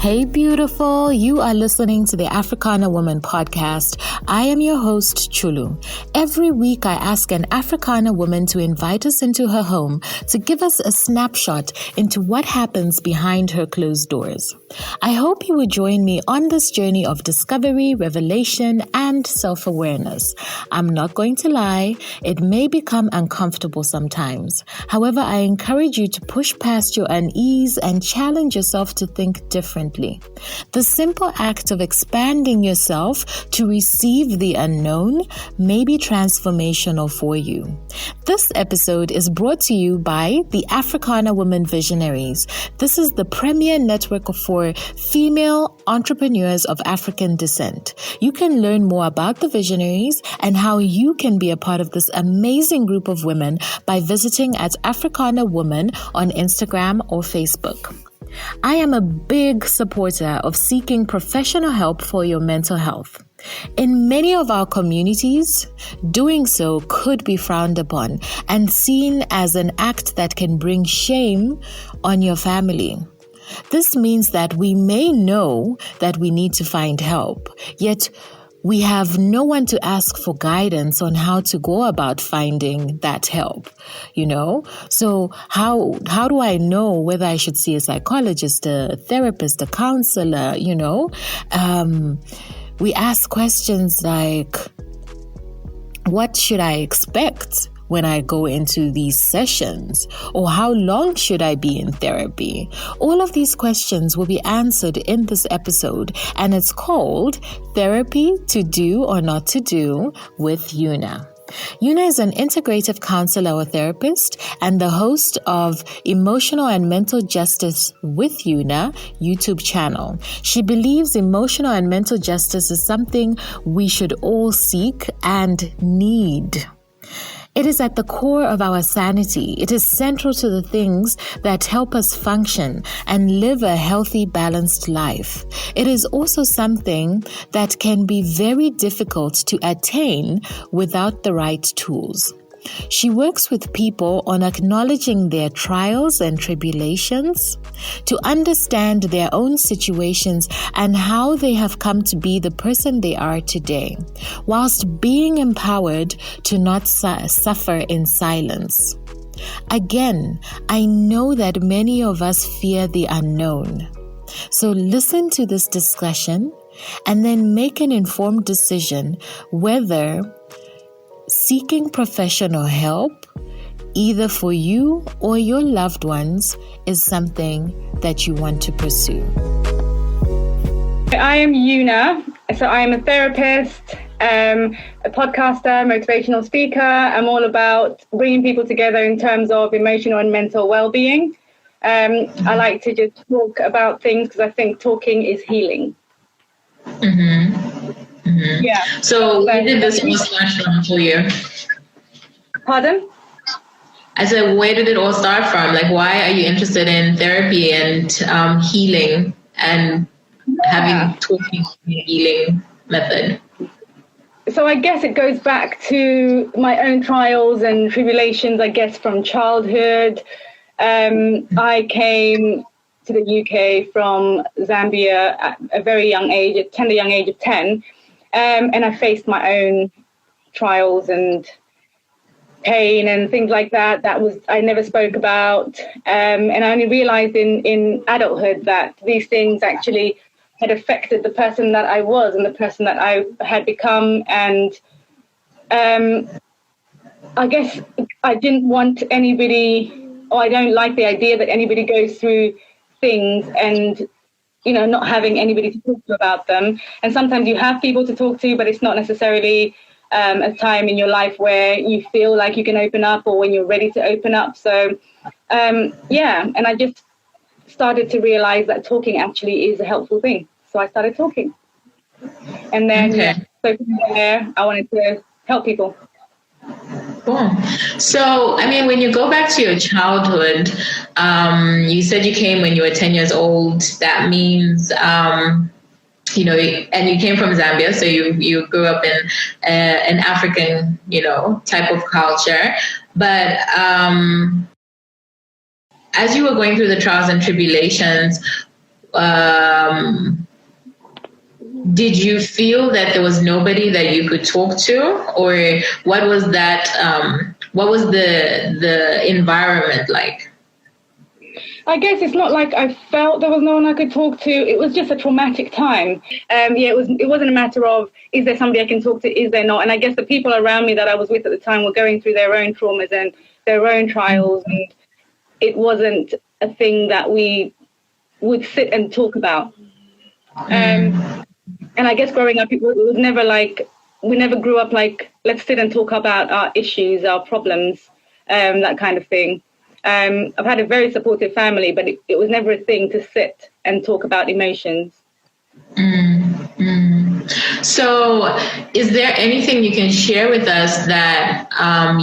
Hey, beautiful. You are listening to the Africana Woman podcast. I am your host, Chulu. Every week, I ask an Africana woman to invite us into her home to give us a snapshot into what happens behind her closed doors. I hope you will join me on this journey of discovery, revelation, and self-awareness. I'm not going to lie, it may become uncomfortable sometimes. However, I encourage you to push past your unease and challenge yourself to think differently. The simple act of expanding yourself to receive the unknown may be transformational for you. This episode is brought to you by the Africana Women Visionaries. This is the premier network for female entrepreneurs of African descent. You can learn more about the Visionaries and how you can be a part of this amazing group of women by visiting at Africana Woman on Instagram or Facebook. I am a big supporter of seeking professional help for your mental health. In many of our communities, doing so could be frowned upon and seen as an act that can bring shame on your family. This means that we may know that we need to find help, yet we have no one to ask for guidance on how to go about finding that help, So how do I know whether I should see a psychologist, a therapist, a counselor, We ask questions like, what should I expect when I go into these sessions? Or how long should I be in therapy? All of these questions will be answered in this episode, and it's called Therapy to Do or Not to Do with Yuna. Yuna is an integrative counselor or therapist and the host of Emotional and Mental Justice with Yuna YouTube channel. She believes emotional and mental justice is something we should all seek and need. It is at the core of our sanity. It is central to the things that help us function and live a healthy, balanced life. It is also something that can be very difficult to attain without the right tools. She works with people on acknowledging their trials and tribulations, to understand their own situations and how they have come to be the person they are today, whilst being empowered to not suffer in silence. Again, I know that many of us fear the unknown. So listen to this discussion and then make an informed decision whether seeking professional help, either for you or your loved ones, is something that you want to pursue. I am Yuna. So I am a therapist, a podcaster, motivational speaker. I'm all about bringing people together in terms of emotional and mental well-being. I like to just talk about things because I think talking is healing. Mm-hmm. Mm-hmm. Yeah. So where did this all start from for you? Pardon? I said, where did it all start from? Like, why are you interested in therapy and healing and having talking healing method? So I guess it goes back to my own trials and tribulations, I guess, from childhood. I came to the UK from Zambia at a very young age, at the young age of 10. And I faced my own trials and pain and things like that. I never spoke about. And I only realized in adulthood that these things actually had affected the person that I was and the person that I had become. And I guess I didn't want anybody, or I don't like the idea that anybody goes through things and not having anybody to talk to about them. And sometimes you have people to talk to, but it's not necessarily a time in your life where you feel like you can open up or when you're ready to open up. So, and I just started to realize that talking actually is a helpful thing. So I started talking. And then, so from there, I wanted to help people. Cool. So, when you go back to your childhood, you said you came when you were 10 years old. That means, and you came from Zambia, so you grew up in an African, type of culture. But as you were going through the trials and tribulations, did you feel that there was nobody that you could talk to, or what was that? What was the environment like? I guess it's not like I felt there was no one I could talk to. It was just a traumatic time. It wasn't a matter of, is there somebody I can talk to, is there not? And I guess the people around me that I was with at the time were going through their own traumas and their own trials, and it wasn't a thing that we would sit and talk about. And I guess growing up, it was never like, we never grew up like, let's sit and talk about our issues, our problems, that kind of thing. I've had a very supportive family, but it was never a thing to sit and talk about emotions. So is there anything you can share with us that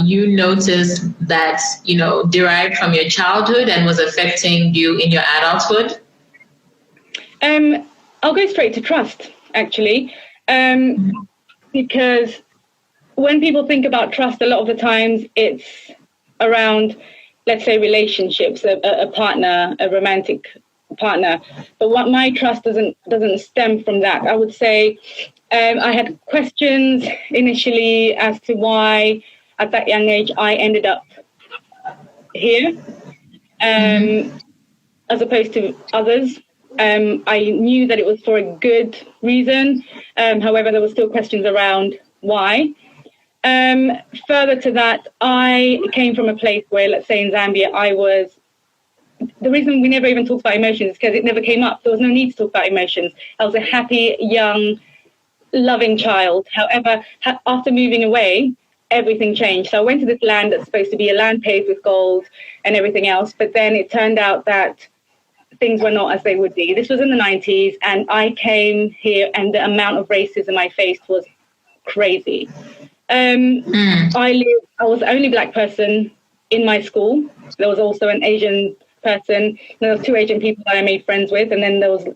you noticed that, derived from your childhood and was affecting you in your adulthood? I'll go straight to trust, actually, because when people think about trust, a lot of the times it's around, let's say, relationships, a partner, a romantic partner. But what my trust doesn't stem from that. I would say I had questions initially as to why at that young age I ended up here, as opposed to others. I knew that it was for a good reason. However, there were still questions around why. Further to that, I came from a place where, let's say in Zambia, the reason we never even talked about emotions is because it never came up. There was no need to talk about emotions. I was a happy, young, loving child. However, after moving away, everything changed. So I went to this land that's supposed to be a land paved with gold and everything else. But then it turned out that things were not as they would be. This was in the 90s, and I came here, and the amount of racism I faced was crazy. I was the only Black person in my school. There was also an Asian person. There was 2 Asian people that I made friends with, and then there was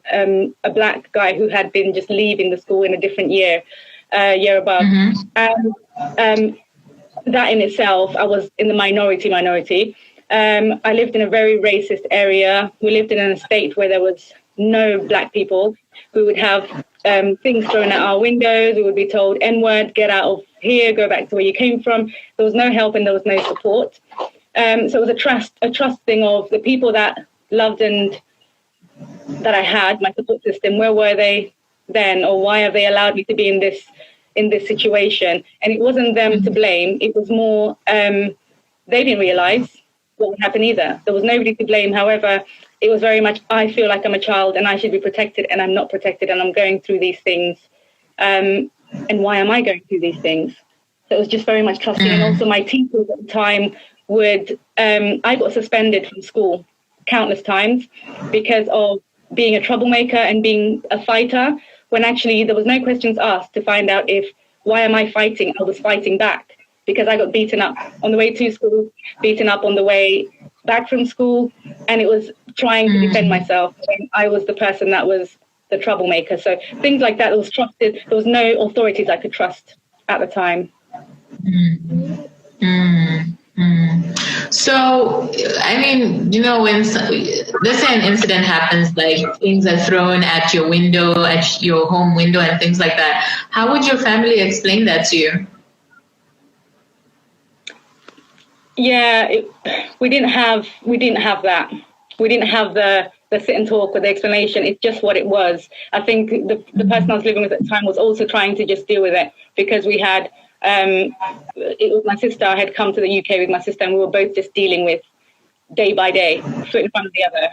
a Black guy who had been just leaving the school in a different year above. And that in itself, I was in the minority. I lived in a very racist area. We lived in an estate where there was no Black people. We would have things thrown at our windows. We would be told, N-word, get out of here, go back to where you came from. There was no help and there was no support. So it was a trust thing of the people that loved and that I had, my support system. Where were they then, or why have they allowed me to be in this situation? And it wasn't them to blame. It was more they didn't realize what would happen either. There was nobody to blame. However, it was very much, I feel like I'm a child and I should be protected, and I'm not protected, and I'm going through these things. And why am I going through these things? So it was just very much trusting. And also my teachers at the time I got suspended from school countless times because of being a troublemaker and being a fighter, when actually there was no questions asked to find out why am I fighting? I was fighting back because I got beaten up on the way to school, beaten up on the way back from school, and it was trying to defend myself. And I was the person that was the troublemaker. So things like that was trusted. There was no authorities I could trust at the time. So, I mean, when let's say an incident happens, like things are thrown at your window, at your home window and things like that, how would your family explain that to you? Yeah, we didn't have that. We didn't have the sit and talk or the explanation. It's just what it was. I think the person I was living with at the time was also trying to just deal with it, because we had it was my sister. I had come to the UK with my sister, and we were both just dealing with day by day, foot in front of the other.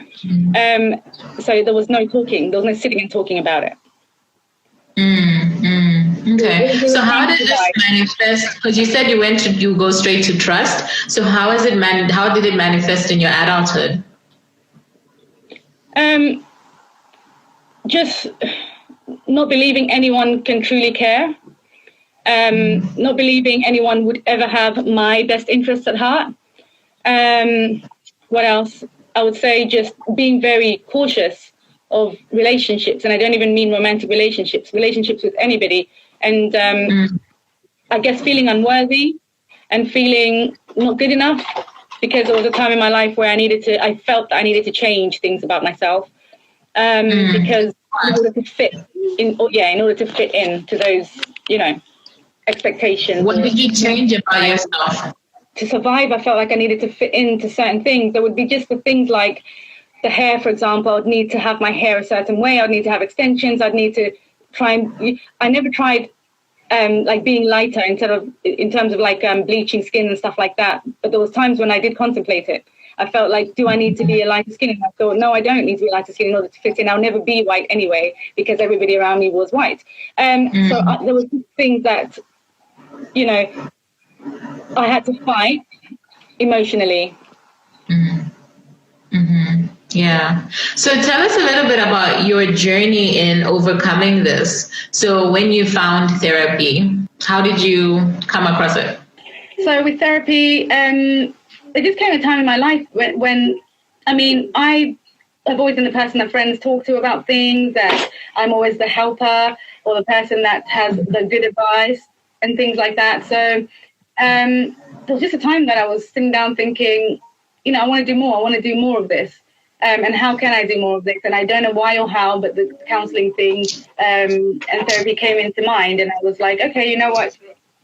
So there was no talking. There was no sitting and talking about it. Okay. So how did this manifest? Because you said you go straight to trust. So how did it manifest in your adulthood? Just not believing anyone can truly care. Not believing anyone would ever have my best interests at heart. What else? I would say just being very cautious of relationships, and I don't even mean romantic relationships with anybody. And I guess feeling unworthy and feeling not good enough, because there was a time in my life where I felt that I needed to change things about myself. because in order to fit into those, expectations. What did you change about yourself? To survive, I felt like I needed to fit into certain things. There would be just the things like the hair, for example. I'd need to have my hair a certain way. I'd need to have extensions. I'd need to I never tried like being lighter in terms of like bleaching skin and stuff like that. But there was times when I did contemplate it. I felt like, do I need to be a lighter skin? And I thought, no, I don't need to be lighter skin in order to fit in. I'll never be white anyway because everybody around me was white. So there were things that, I had to fight emotionally. Yeah. So tell us a little bit about your journey in overcoming this. So when you found therapy, how did you come across it? So with therapy, there just came a time in my life when I have always been the person that friends talk to about things, that I'm always the helper or the person that has the good advice and things like that. So there was just a time that I was sitting down thinking, I want to do more. I want to do more of this. And how can I do more of this? And I don't know why or how, but the counselling thing and therapy came into mind. And I was like, okay, you know what?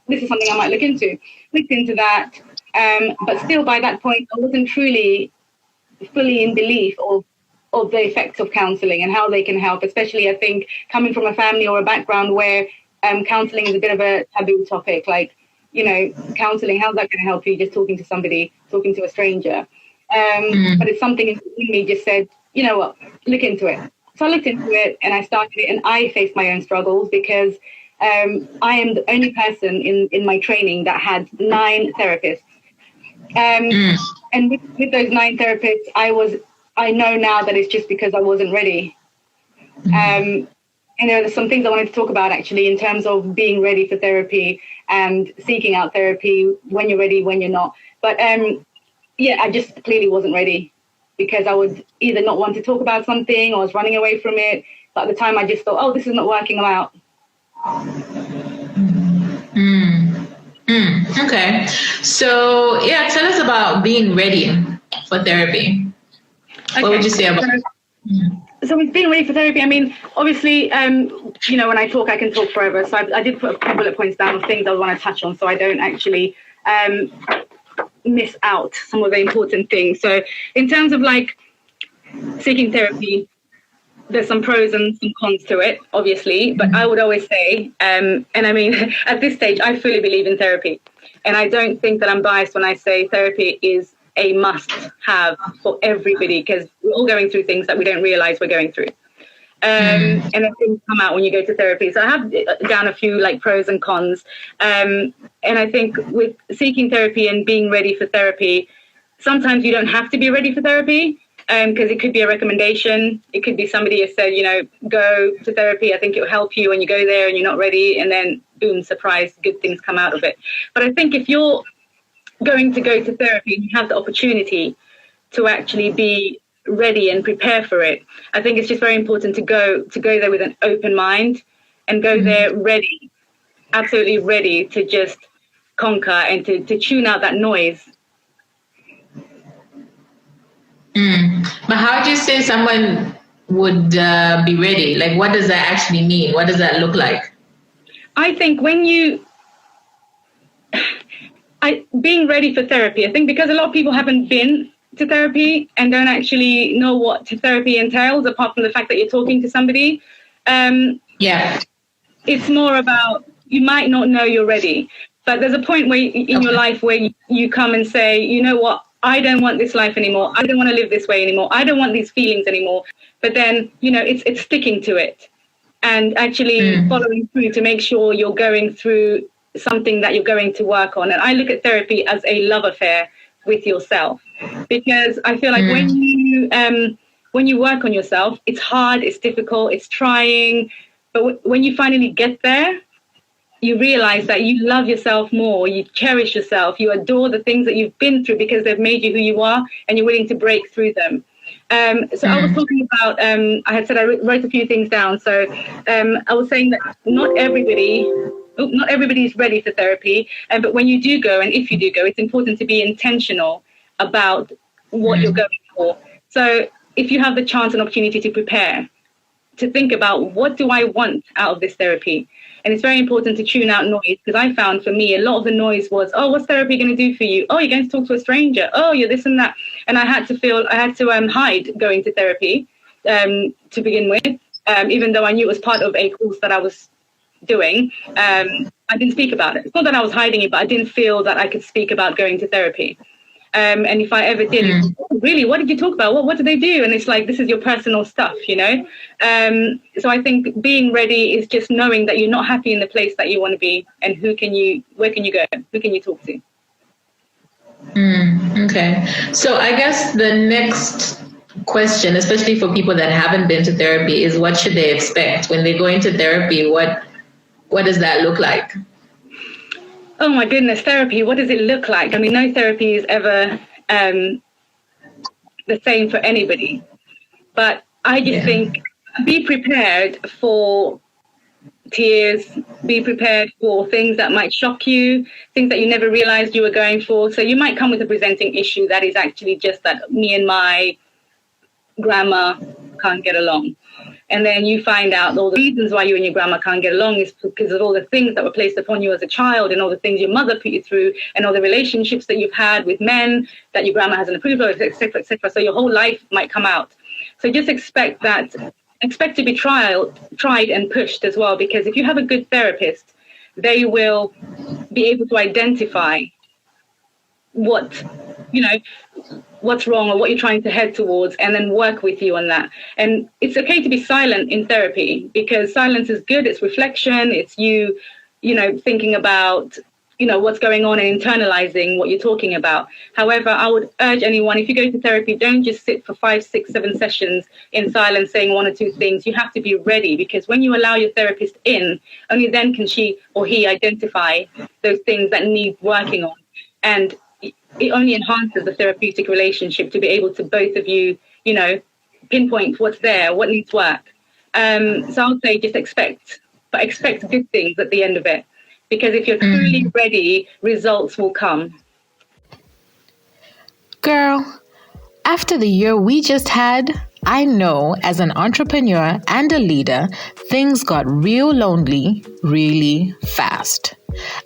This is something I might look into. Looked into that. But still, by that point, I wasn't truly fully in belief of the effects of counselling and how they can help, especially, I think, coming from a family or a background where counselling is a bit of a taboo topic. Like, counselling, how's that going to help you? Just talking to somebody, talking to a stranger. But it's something in me just said, you know what, look into it. So I looked into it and I started it, and I faced my own struggles because I am the only person in my training that had 9 therapists. And with those 9 therapists, I know now that it's just because I wasn't ready. And there are some things I wanted to talk about actually in terms of being ready for therapy and seeking out therapy when you're ready, when you're not. But I just clearly wasn't ready because I would either not want to talk about something or I was running away from it. But at the time I just thought, oh, this is not working out. Okay. So, tell us about being ready for therapy. Okay. What would you say about So with being ready for therapy, obviously, when I talk, I can talk forever. So I did put a couple bullet points down of things I want to touch on so I don't actually miss out some of the important things. So in terms of like seeking therapy, there's some pros and some cons to it, obviously. But I would always say, at this stage, I fully believe in therapy. And I don't think that I'm biased when I say therapy is a must-have for everybody because we're all going through things that we don't realize we're going through. And then things come out when you go to therapy. So I have down a few like pros and cons. And I think with seeking therapy and being ready for therapy, sometimes you don't have to be ready for therapy because it could be a recommendation. It could be somebody has said, go to therapy. I think it will help you when you go there and you're not ready. And then boom, surprise, good things come out of it. But I think if you're going to go to therapy and you have the opportunity to actually be ready and prepare for it, I think it's just very important to go there with an open mind and go there ready, absolutely ready to just conquer and to tune out that noise. But how do you say someone would be ready? Like, what does that actually mean? What does that look like? I think being ready for therapy, I think because a lot of people haven't been to therapy and don't actually know what therapy entails, apart from the fact that you're talking to somebody. It's more about, you might not know you're ready, but there's a point where in your life where you come and say, you know what, I don't want this life anymore. I don't want to live this way anymore. I don't want these feelings anymore. But then, it's sticking to it and actually following through to make sure you're going through something that you're going to work on. And I look at therapy as a love affair with yourself, because I feel like when you work on yourself, it's hard, it's difficult, it's trying. But when you finally get there, you realize that you love yourself more, you cherish yourself, you adore the things that you've been through because they've made you who you are and you're willing to break through them. So I was talking about, I had said I wrote a few things down. So I was saying that not everybody is ready for therapy. But when you do go, and if you do go, it's important to be intentional about what you're going for. So if you have the chance and opportunity to prepare, to think about what do I want out of this therapy. And it's very important to tune out noise, because I found for me, a lot of the noise was, oh, what's therapy going to do for you? Oh, you're going to talk to a stranger. Oh, you're this and that. And I had to hide going to therapy to begin with, even though I knew it was part of a course that I was doing. I didn't speak about it. It's not that I was hiding it, but I didn't feel that I could speak about going to therapy. And if I ever did, really, what did you talk about? What do they do? And it's like, this is your personal stuff, you know? So I think being ready is just knowing that you're not happy in the place that you want to be, and where can you go? Who can you talk to? Okay. So I guess the next question, especially for people that haven't been to therapy, is what should they expect when they go into therapy? What does that look like? Oh my goodness, therapy, what does it look like? I mean, no therapy is ever the same for anybody. But I just think, be prepared for tears, be prepared for things that might shock you, things that you never realized you were going for. So you might come with a presenting issue that is actually just that me and my grandma can't get along. And then you find out all the reasons why you and your grandma can't get along is because of all the things that were placed upon you as a child, and all the things your mother put you through, and all the relationships that you've had with men that your grandma hasn't approved of, et cetera, et cetera. So your whole life might come out. So just expect to be tried and pushed as well, because if you have a good therapist, they will be able to identify what's wrong or what you're trying to head towards, and then work with you on that. And it's okay to be silent in therapy, because silence is good. It's reflection. It's you thinking about, what's going on and internalizing what you're talking about. However, I would urge anyone, if you go to therapy, don't just sit for 5, 6, 7 sessions in silence saying 1 or 2 things. You have to be ready, because when you allow your therapist in, only then can she or he identify those things that need working on. And it only enhances the therapeutic relationship to be able to both of you, pinpoint what's there, what needs work. So I would say just expect good things at the end of it, because if you're truly ready, results will come. Girl, after the year we just had, I know as an entrepreneur and a leader, things got real lonely really fast.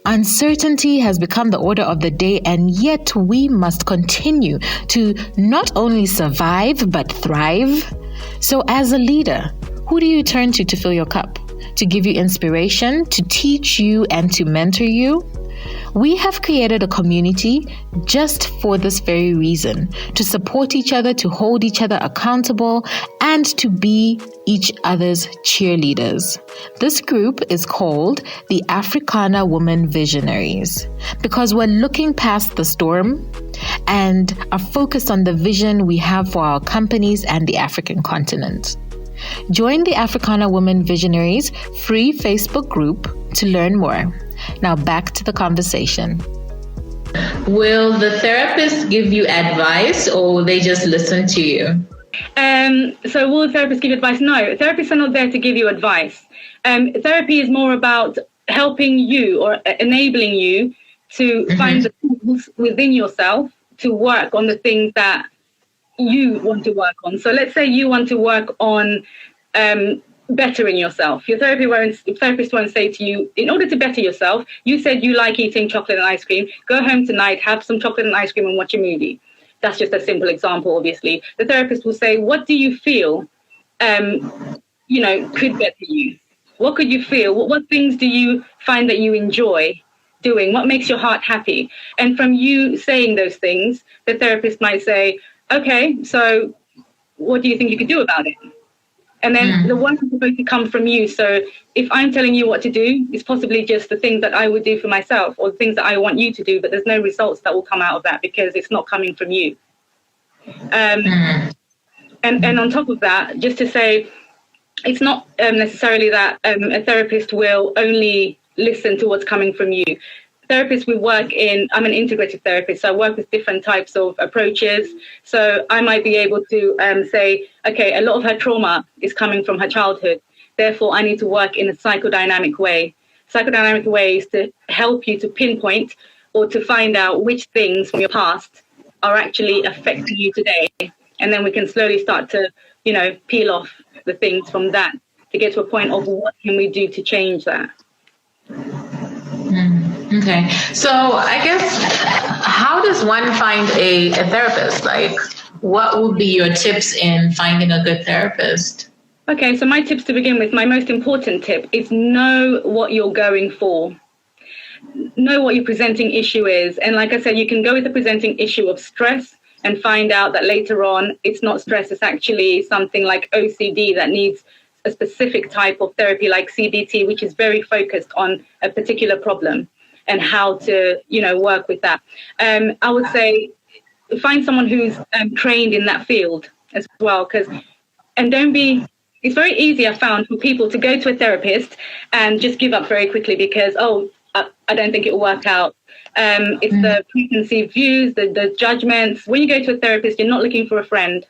Uncertainty has become the order of the day, and yet we must continue to not only survive but thrive. So as a leader, who do you turn to fill your cup, to give you inspiration, to teach you and to mentor you? We have created a community just for this very reason, to support each other, to hold each other accountable, and to be each other's cheerleaders. This group is called the Africana Women Visionaries, because we're looking past the storm and are focused on the vision we have for our companies and the African continent. Join the Africana Women Visionaries free Facebook group to learn more. Now back to the conversation. Will the therapist give you advice, or will they just listen to you? So will the therapist give you advice? No, therapists are not there to give you advice. Therapy is more about helping you or enabling you to find the tools within yourself to work on the things that you want to work on. So let's say you want to work on bettering yourself. Your therapist won't say to you, in order to better yourself, you said you like eating chocolate and ice cream. Go home tonight, have some chocolate and ice cream and watch a movie. That's just a simple example, obviously. The therapist will say, what do you feel, could better you? What could you feel? What things do you find that you enjoy doing? What makes your heart happy? And from you saying those things, the therapist might say, okay, so what do you think you could do about it? And then the one is supposed to come from you. So if I'm telling you what to do, it's possibly just the things that I would do for myself, or the things that I want you to do, but there's no results that will come out of that because it's not coming from you. And on top of that, just to say, it's not necessarily that a therapist will only listen to what's coming from you. Therapists we work in, I'm an integrative therapist, so I work with different types of approaches. So I might be able to say, okay, a lot of her trauma is coming from her childhood. Therefore, I need to work in a psychodynamic way. Psychodynamic way is to help you to pinpoint or to find out which things from your past are actually affecting you today. And then we can slowly start to, peel off the things from that to get to a point of what can we do to change that. Okay. So I guess, how does one find a therapist? Like, what would be your tips in finding a good therapist? Okay, so my tips to begin with, my most important tip is know what you're going for. Know what your presenting issue is. And like I said, you can go with the presenting issue of stress and find out that later on it's not stress, it's actually something like OCD that needs a specific type of therapy like CBT, which is very focused on a particular problem and how to, work with that. I would say find someone who's trained in that field as well, it's very easy, I found, for people to go to a therapist and just give up very quickly because, I don't think it will work out. It's the preconceived views, the judgments. When you go to a therapist, you're not looking for a friend.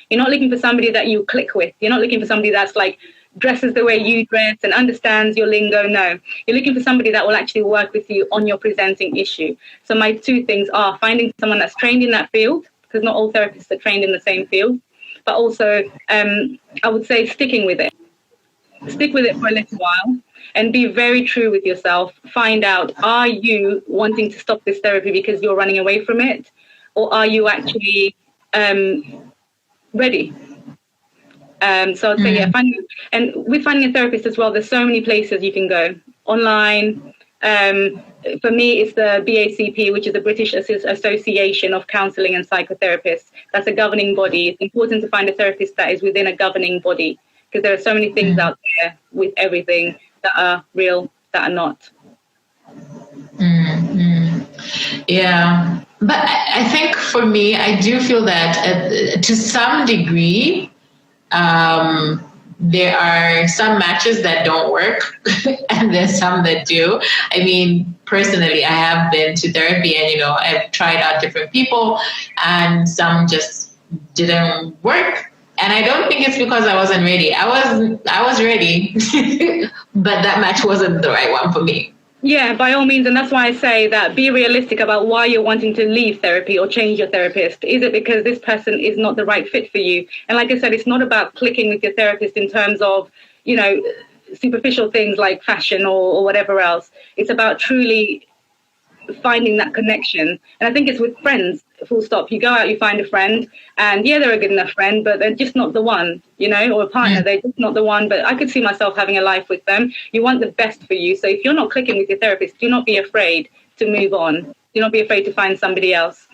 You're not looking for somebody that you click with. You're not looking for somebody that's like dresses the way you dress and understands your lingo. No, you're looking for somebody that will actually work with you on your presenting issue. So my two things are finding someone that's trained in that field, because not all therapists are trained in the same field, but also I would say sticking with it. Stick with it for a little while and be very true with yourself. Find out, are you wanting to stop this therapy because you're running away from it? Or are you actually ready? So I'd say, and with finding a therapist as well, there's so many places you can go. Online, for me, it's the BACP, which is the British Association of Counselling and Psychotherapists. That's a governing body. It's important to find a therapist that is within a governing body, because there are so many things out there with everything that are real, that are not. Yeah. But I think for me, I do feel that to some degree, there are some matches that don't work and there's some that do. I mean, personally, I have been to therapy and, I've tried out different people and some just didn't work. And I don't think it's because I wasn't ready. I was ready, but that match wasn't the right one for me. Yeah, by all means. And that's why I say that be realistic about why you're wanting to leave therapy or change your therapist. Is it because this person is not the right fit for you? And like I said, it's not about clicking with your therapist in terms of, superficial things like fashion or whatever else. It's about truly finding that connection. And I think it's with friends, full stop. You go out, you find a friend, and they're a good enough friend, but they're just not the one, or a partner, they're just not the one. But I could see myself having a life with them. You want the best for you. So if you're not clicking with your therapist, do not be afraid to move on. Do not be afraid to find somebody else.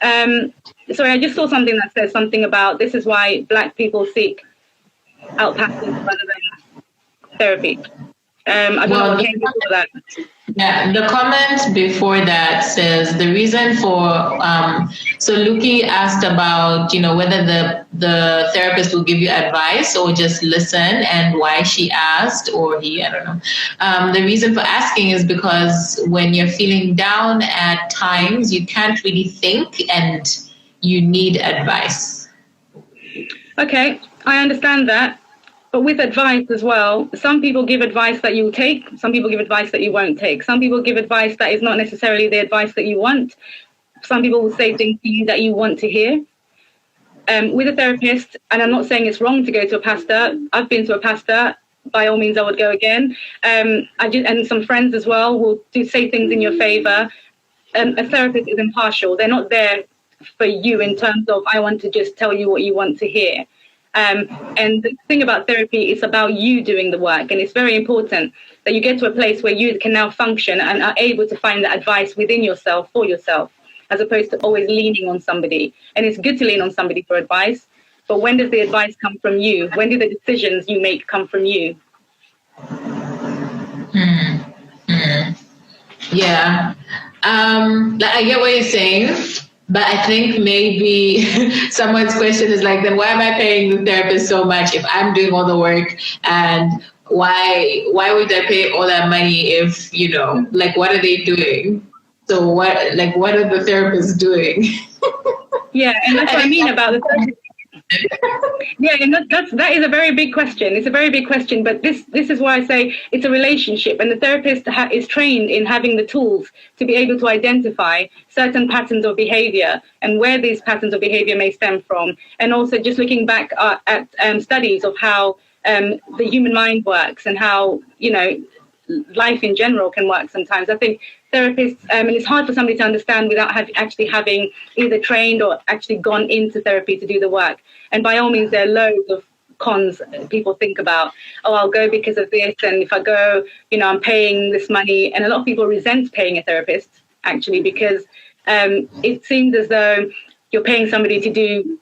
Sorry, I just saw something that says something about this is why Black people seek out passions rather than therapy. I don't know what came before that. Yeah, the comment before that says the reason for, so Luki asked about, whether the therapist will give you advice or just listen, and why she asked, or he, I don't know. The reason for asking is because when you're feeling down at times, you can't really think and you need advice. Okay, I understand that. But with advice as well, some people give advice that you'll take. Some people give advice that you won't take. Some people give advice that is not necessarily the advice that you want. Some people will say things to you that you want to hear. With a therapist, and I'm not saying it's wrong to go to a pastor. I've been to a pastor. By all means, I would go again. And some friends as well will say things in your favor. A therapist is impartial. They're not there for you in terms of, I want to just tell you what you want to hear. And the thing about therapy is about you doing the work. And it's very important that you get to a place where you can now function and are able to find the advice within yourself, for yourself, as opposed to always leaning on somebody. And it's good to lean on somebody for advice. But when does the advice come from you? When do the decisions you make come from you? Yeah. I get what you're saying. But I think maybe someone's question is like, then why am I paying the therapist so much if I'm doing all the work? And why would I pay all that money if, what are they doing? So what are the therapists doing? Yeah, and that's what I mean about the therapist. Yeah, and that is a very big question. It's a very big question, but this is why I say it's a relationship, and the therapist is trained in having the tools to be able to identify certain patterns of behavior and where these patterns of behavior may stem from, and also just looking back at studies of how the human mind works and how, you know, life in general can work sometimes. I think therapists, and it's hard for somebody to understand without actually having either trained or actually gone into therapy to do the work. And by all means, there are loads of cons people think about. Oh, I'll go because of this, and if I go, you know, I'm paying this money. And a lot of people resent paying a therapist, actually, because it seems as though you're paying somebody to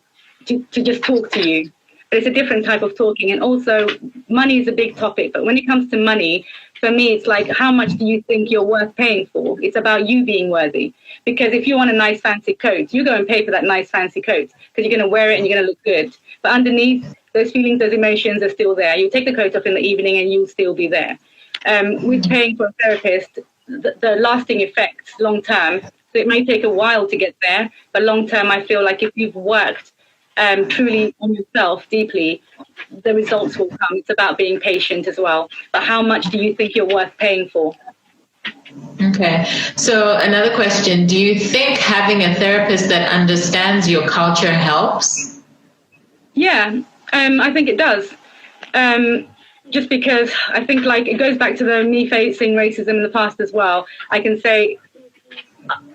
just talk to you. But it's a different type of talking. And also, money is a big topic. But when it comes to money, for me, it's like, how much do you think you're worth paying for? It's about you being worthy. Because if you want a nice fancy coat, you go and pay for that nice fancy coat because you're going to wear it and you're going to look good. But underneath, those feelings, those emotions are still there. You take the coat off in the evening and you'll still be there. With paying for a therapist, the lasting effects long term, so it may take a while to get there, but long term, I feel like if you've worked truly on yourself deeply, the results will come. It's about being patient as well. But how much do you think you're worth paying for? Okay. So another question, do you think having a therapist that understands your culture helps? Yeah, I think it does. Just because I think, like, it goes back to me facing racism in the past as well. I can say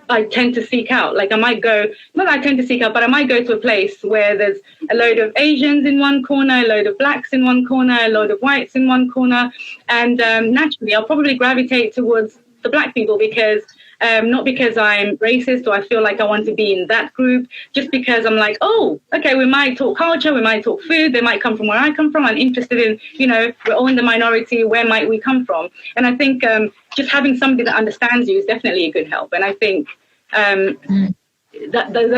I tend to seek out, like I might go to a place where there's a load of Asians in one corner, a load of blacks in one corner, a load of whites in one corner. And naturally, I'll probably gravitate towards the black people because not because I'm racist or I feel like I want to be in that group, just because I'm like, oh, okay, we might talk culture, we might talk food, they might come from where I come from. I'm interested in, you know, we're all in the minority, where might we come from? And I think just having somebody that understands you is definitely a good help. And I think those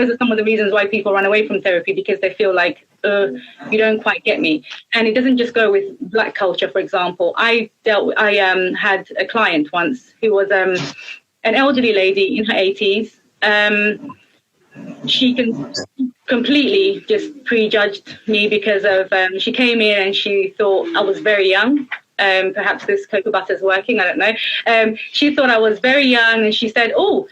are some of the reasons why people run away from therapy, because they feel like, you don't quite get me. And it doesn't just go with black culture, for example. I had a client once who was an elderly lady in her 80s. She completely just prejudged me because of, she came in and she thought I was very young. Perhaps this cocoa butter is working, I don't know. She thought I was very young, and she said, well,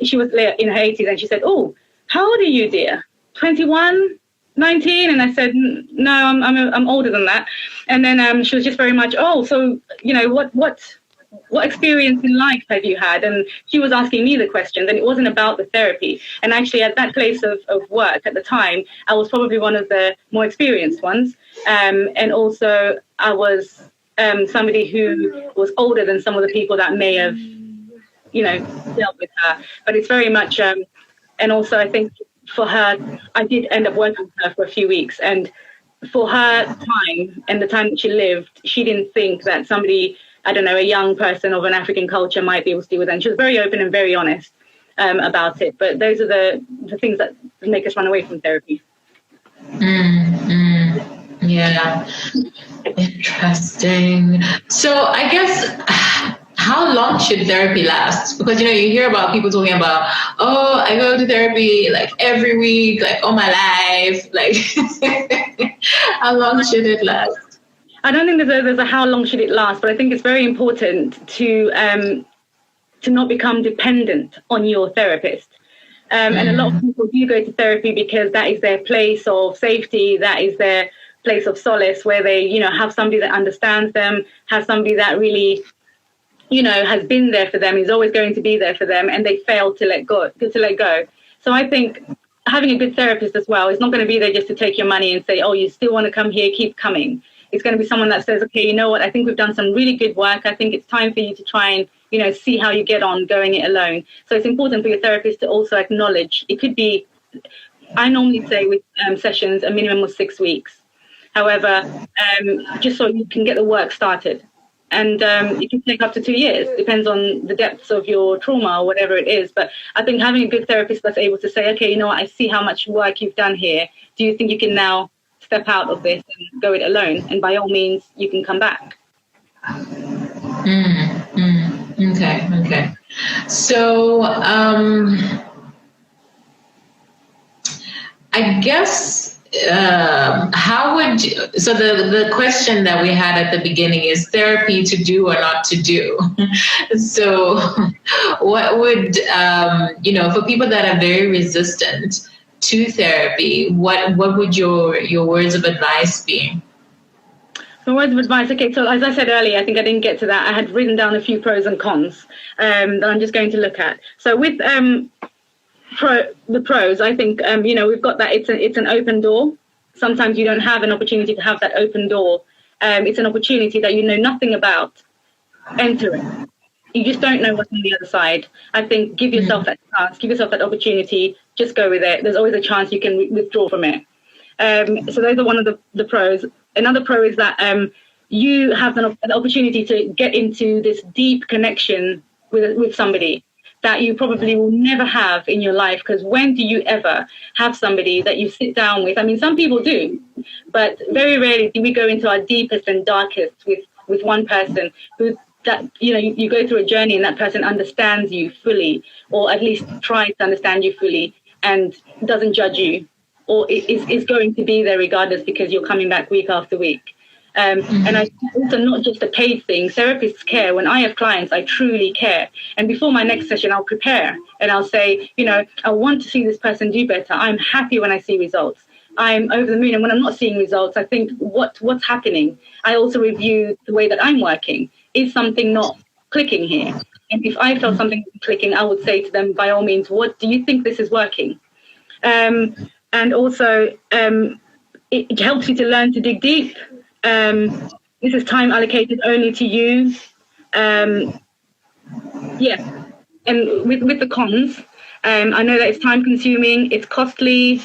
she was in her 80s, and she said, oh, how old are you, dear? 21? 19? And I said, no, I'm older than that. And then she was just very much, oh, so, you know, what experience in life have you had? And she was asking me the questions, and it wasn't about the therapy. And actually, at that place of work at the time, I was probably one of the more experienced ones. And also, I was somebody who was older than some of the people that may have, you know, dealt with her. But it's very much, and also I think for her, I did end up working with her for a few weeks. And for her time and the time that she lived, she didn't think that somebody, I don't know, a young person of an African culture might be able to deal with it. And she was very open and very honest about it. But those are the things that make us run away from therapy. Yeah. Interesting. So I guess, how long should therapy last? Because, you know, you hear about people talking about, oh, I go to therapy like every week, like all my life. Like, how long should it last? I don't think there's a how long should it last, but I think it's very important to not become dependent on your therapist. And a lot of people do go to therapy because that is their place of safety, that is their place of solace, where they, you know, have somebody that understands them, have somebody that really, you know, has been there for them, is always going to be there for them, and they fail to let go. So I think having a good therapist as well is not going to be there just to take your money and say, oh, you still want to come here, keep coming. It's going to be someone that says, okay, you know what, I think we've done some really good work. I think it's time for you to try and, you know, see how you get on going it alone. So it's important for your therapist to also acknowledge. It could be, I normally say with sessions, a minimum of 6 weeks. However, just so you can get the work started. And it can take up to 2 years, depends on the depths of your trauma or whatever it is. But I think having a good therapist that's able to say, okay, you know what, I see how much work you've done here. Do you think you can now step out of this and go it alone? And by all means, you can come back. Okay. So I guess how would you, so the question that we had at the beginning is therapy to do or not to do. So what would, for people that are very resistant to therapy, what would your words of advice be? My words of advice, okay, so as I said earlier, I think I didn't get to that. I had written down a few pros and cons that I'm just going to look at. So with the pros, I think, we've got that it's an open door. Sometimes you don't have an opportunity to have that open door. It's an opportunity that you know nothing about entering. You just don't know what's on the other side. I think give yourself that chance, give yourself that opportunity, just go with it. There's always a chance you can withdraw from it. So those are one of the pros. Another pro is that you have an opportunity to get into this deep connection with somebody that you probably will never have in your life, because when do you ever have somebody that you sit down with? I mean, some people do, but very rarely do we go into our deepest and darkest with one person who that, you go through a journey and that person understands you fully, or at least tries to understand you fully and doesn't judge you, or is going to be there regardless because you're coming back week after week. And I also not just a paid thing. Therapists care. When I have clients, I truly care. And before my next session, I'll prepare and I'll say, I want to see this person do better. I'm happy when I see results. I'm over the moon. And when I'm not seeing results, I think what's happening. I also review the way that I'm working. Is something not clicking here? And if I felt something clicking, I would say to them, by all means, what do you think this is working? And also, it helps you to learn to dig deep. This is time allocated only to you. And with the cons, I know that it's time consuming, it's costly,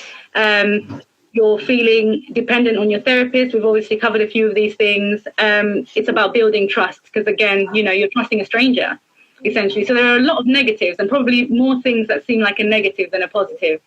you're feeling dependent on your therapist. We've obviously covered a few of these things. It's about building trust, because again, you're trusting a stranger, essentially. So there are a lot of negatives, and probably more things that seem like a negative than a positive.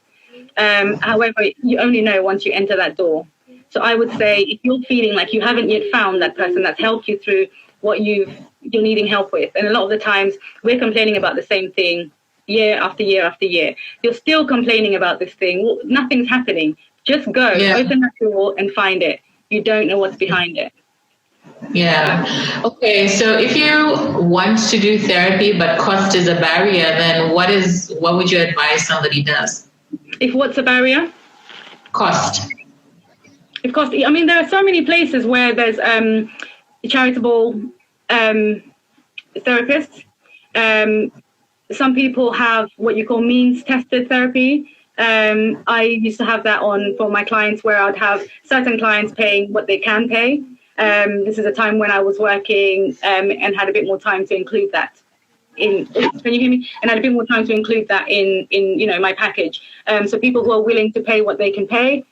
However, you only know once you enter that door. So I would say, if you're feeling like you haven't yet found that person that's helped you through what you're needing help with, and a lot of the times we're complaining about the same thing year after year after year. You're still complaining about this thing. Well, nothing's happening. Just go, open that door and find it. You don't know what's behind it. Yeah. Okay. So if you want to do therapy, but cost is a barrier, then what would you advise somebody does? If what's a barrier? Cost. If cost, I mean, there are so many places where there's charitable therapists. Some people have what you call means-tested therapy. I used to have that on for my clients, where I'd have certain clients paying what they can pay. This is a time when I was working and had a bit more time to include that in. Can you hear me? And had a bit more time to include that in my package. So people who are willing to pay what they can pay.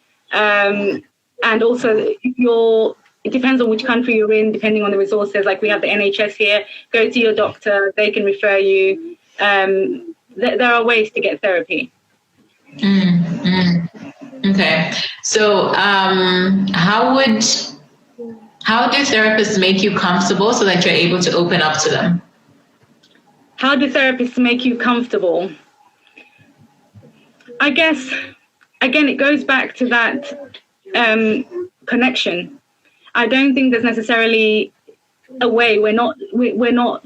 And also, it depends on which country you're in, depending on the resources. Like we have the NHS here. Go to your doctor; they can refer you. There are ways to get therapy. Okay. So, how do therapists make you comfortable so that you're able to open up to them? How do therapists make you comfortable? I guess, again, it goes back to that connection. I don't think there's necessarily a way. We're not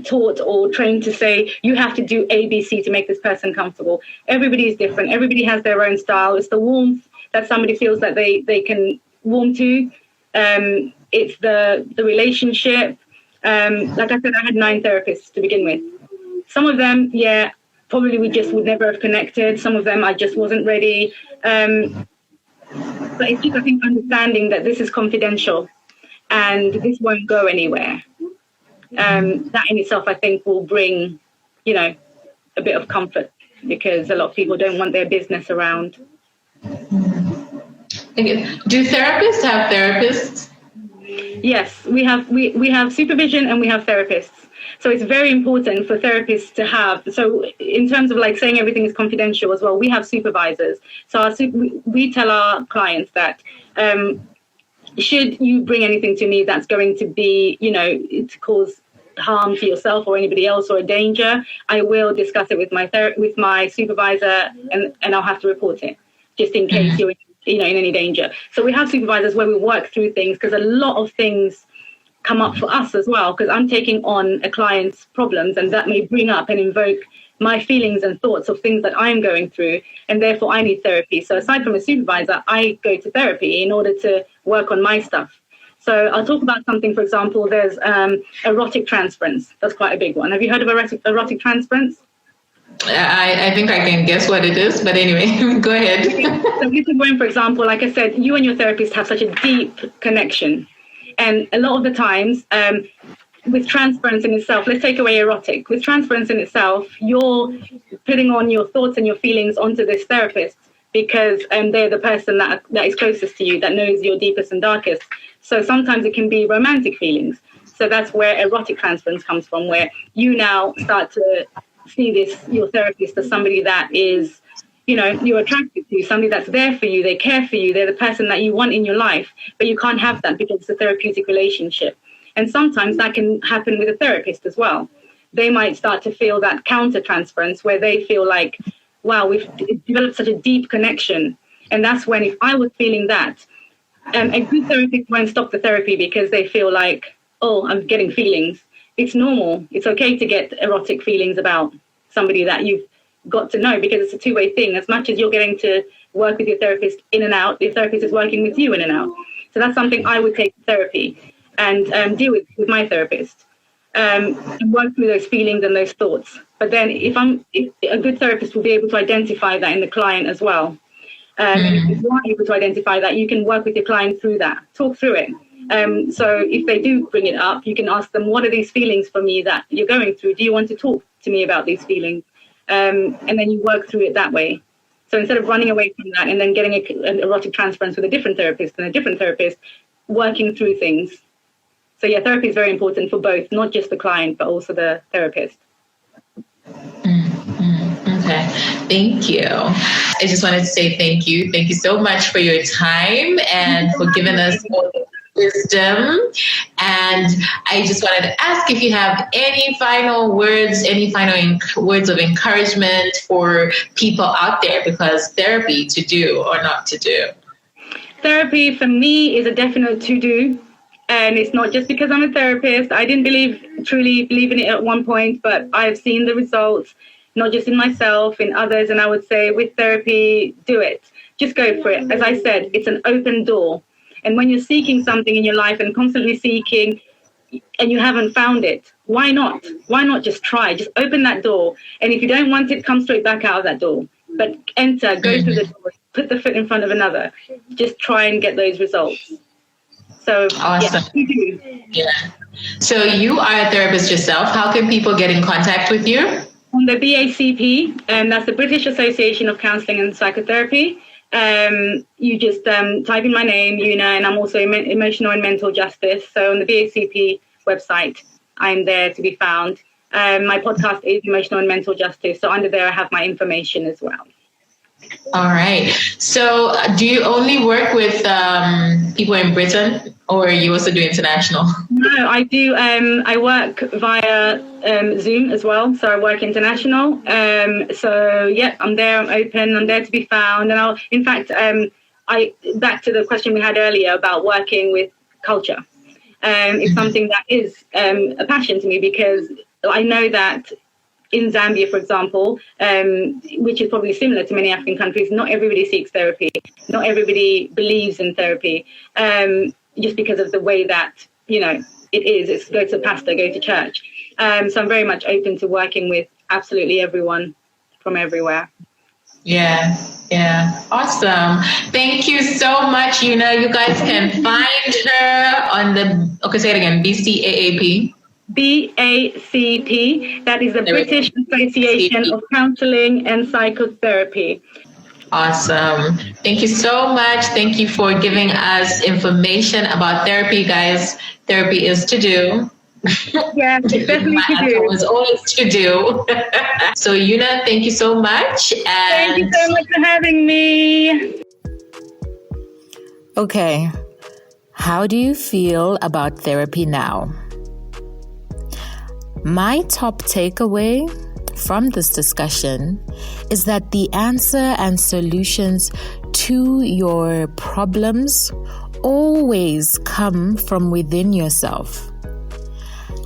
taught or trained to say you have to do A, B, C to make this person comfortable. Everybody is different. Everybody has their own style. It's the warmth that somebody feels that they can warm to. It's the relationship. Like I said, I had 9 therapists to begin with. Some of them, probably we just would never have connected. Some of them I just wasn't ready. But it's just, I think, understanding that this is confidential and this won't go anywhere. That in itself, I think, will bring, a bit of comfort, because a lot of people don't want their business around. Do therapists have therapists? Yes, we have supervision and we have therapists. So it's very important for therapists to have. So in terms of like saying everything is confidential as well, we have supervisors. So we tell our clients that should you bring anything to me that's going to be, to cause harm to yourself or anybody else or a danger, I will discuss it with my supervisor, and I'll have to report it just in case you're in in any danger. So we have supervisors where we work through things, because a lot of things come up for us as well, because I'm taking on a client's problems, and that may bring up and invoke my feelings and thoughts of things that I'm going through, and therefore I need therapy. So aside from a supervisor, I go to therapy in order to work on my stuff. So I'll talk about something, for example, there's erotic transference. That's quite a big one. Have you heard of erotic transference? I think I can guess what it is, but anyway, go ahead. So this is when, for example, like I said, you and your therapist have such a deep connection. And a lot of the times, with transference in itself, let's take away erotic. With transference in itself, you're putting on your thoughts and your feelings onto this therapist, because they're the person that is closest to you, that knows your deepest and darkest. So sometimes it can be romantic feelings. So that's where erotic transference comes from, where you now start to see your therapist as somebody that is, you're attracted to, somebody that's there for you, they care for you, they're the person that you want in your life, but you can't have that because it's a therapeutic relationship. And sometimes that can happen with a therapist as well. They might start to feel that counter transference, where they feel like, wow, we've developed such a deep connection. And that's when, if I was feeling that, a good therapist won't stop the therapy because they feel like, oh, I'm getting feelings. It's normal. It's okay to get erotic feelings about somebody that you've got to know, because it's a two-way thing. As much as you're getting to work with your therapist in and out, your therapist is working with you in and out. So that's something I would take to therapy and deal with my therapist, and work through those feelings and those thoughts. But then if a good therapist will be able to identify that in the client as well. And if you aren't able to identify that, you can work with your client through that, talk through it. So if they do bring it up, you can ask them, what are these feelings for me that you're going through? Do you want to talk to me about these feelings? And then you work through it that way. So instead of running away from that and then getting an erotic transference with a different therapist, working through things. So yeah, therapy is very important for both, not just the client, but also the therapist. Okay, thank you. I just wanted to say thank you. Thank you so much for your time and for giving us all the wisdom. And I just wanted to ask if you have any final words, words of encouragement for people out there, because therapy, to do or not to do? Therapy for me is a definite to do. And it's not just because I'm a therapist. I didn't truly believe in it at one point, but I've seen the results, not just in myself, in others. And I would say with therapy, do it. Just go for it. As I said, it's an open door. And when you're seeking something in your life and constantly seeking and you haven't found it, why not? Why not just try? Just open that door. And if you don't want it, come straight back out of that door. But enter, go through the door, put the foot in front of another. Just try and get those results. So, awesome. Yeah. So you are a therapist yourself. How can people get in contact with you? On the BACP, and that's the British Association of Counselling and Psychotherapy. You just type in my name, Yuna, and I'm also emotional and mental justice. So on the BACP website, I'm there to be found. My podcast is Emotional and Mental Justice. So under there, I have my information as well. All right. So do you only work with people in Britain, or you also do international? No, I do. I work via Zoom as well. So I work international. So yeah, I'm there. I'm open. I'm there to be found. And back to the question we had earlier about working with culture. It's something that is a passion to me, because I know that in Zambia, for example, which is probably similar to many African countries, not everybody seeks therapy. Not everybody believes in therapy, just because of the way that, it is. It's go to pastor, go to church. So I'm very much open to working with absolutely everyone from everywhere. Yeah. Awesome. Thank you so much, Yuna. You guys can find her on say it again, BCAAP. BACP, that is the British Association of Counselling and Psychotherapy. Awesome. Thank you so much. Thank you for giving us information about therapy, guys. Therapy is to do. Yeah, it's definitely My to answer do. was always to do. So, Yuna, thank you so much. And thank you so much for having me. Okay, how do you feel about therapy now? My top takeaway from this discussion is that the answer and solutions to your problems always come from within yourself.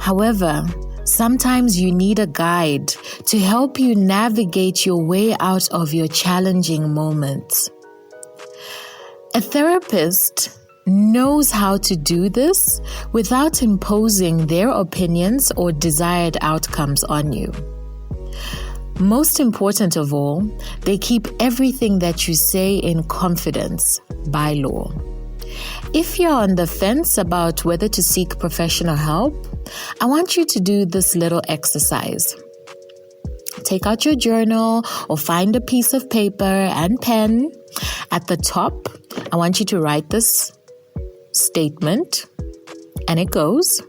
However, sometimes you need a guide to help you navigate your way out of your challenging moments. A therapist knows how to do this without imposing their opinions or desired outcomes on you. Most important of all, they keep everything that you say in confidence by law. If you're on the fence about whether to seek professional help, I want you to do this little exercise. Take out your journal or find a piece of paper and pen. At the top, I want you to write this statement, and it goes,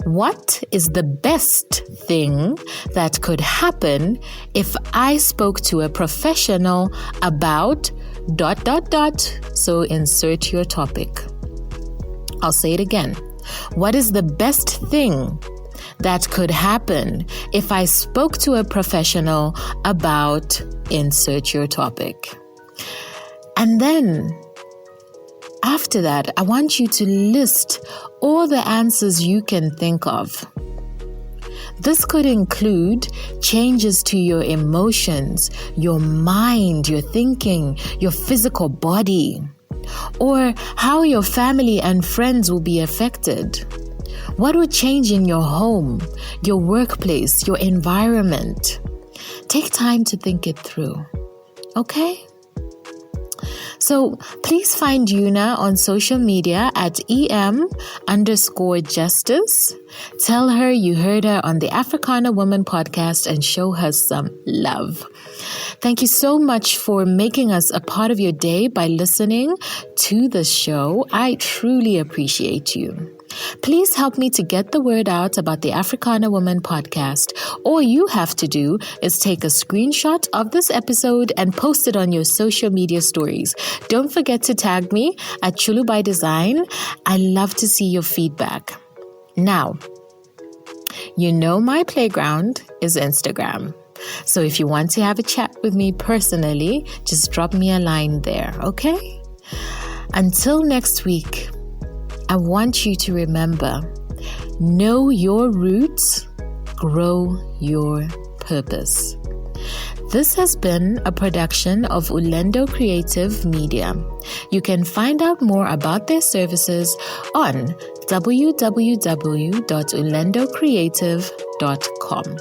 what is the best thing that could happen if I spoke to a professional about ... So insert your topic. I'll say it again. What is the best thing that could happen if I spoke to a professional about ... insert your topic. And then after that, I want you to list all the answers you can think of. This could include changes to your emotions, your mind, your thinking, your physical body, or how your family and friends will be affected. What would change in your home, your workplace, your environment? Take time to think it through, okay? So please find Yuna on social media at EM_justice. Tell her you heard her on the Africana Woman podcast and show her some love. Thank you so much for making us a part of your day by listening to the show. I truly appreciate you. Please help me to get the word out about the Africana Woman podcast. All you have to do is take a screenshot of this episode and post it on your social media stories. Don't forget to tag me at Chulu by Design. I love to see your feedback. Now, you know my playground is Instagram. So if you want to have a chat with me personally, just drop me a line there, okay? Until next week, I want you to remember, know your roots, grow your purpose. This has been a production of Ulendo Creative Media. You can find out more about their services on www.ulendocreative.com.